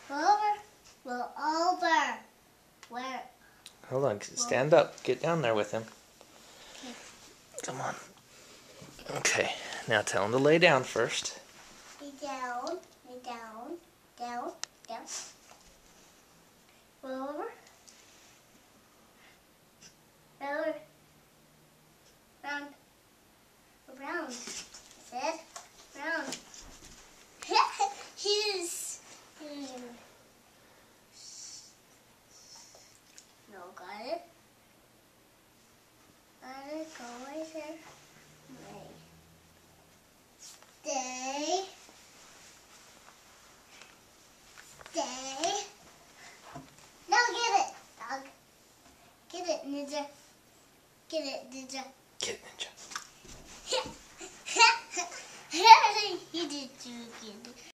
Roll over. Roll over. Where? Hold on. Stand up. Get down there with him. Okay. Come on. Okay. Now tell him to lay down first. Lay down. Lay down. Down. Down. Roll over. Roll over. Round. Round. Sit. Round. He's. No, got it. Got it. Go right there. Right. Stay. Stay. Now get it, dog. Get it, Ninja. Get it, Ninja. Get it, Ninja. He did too good.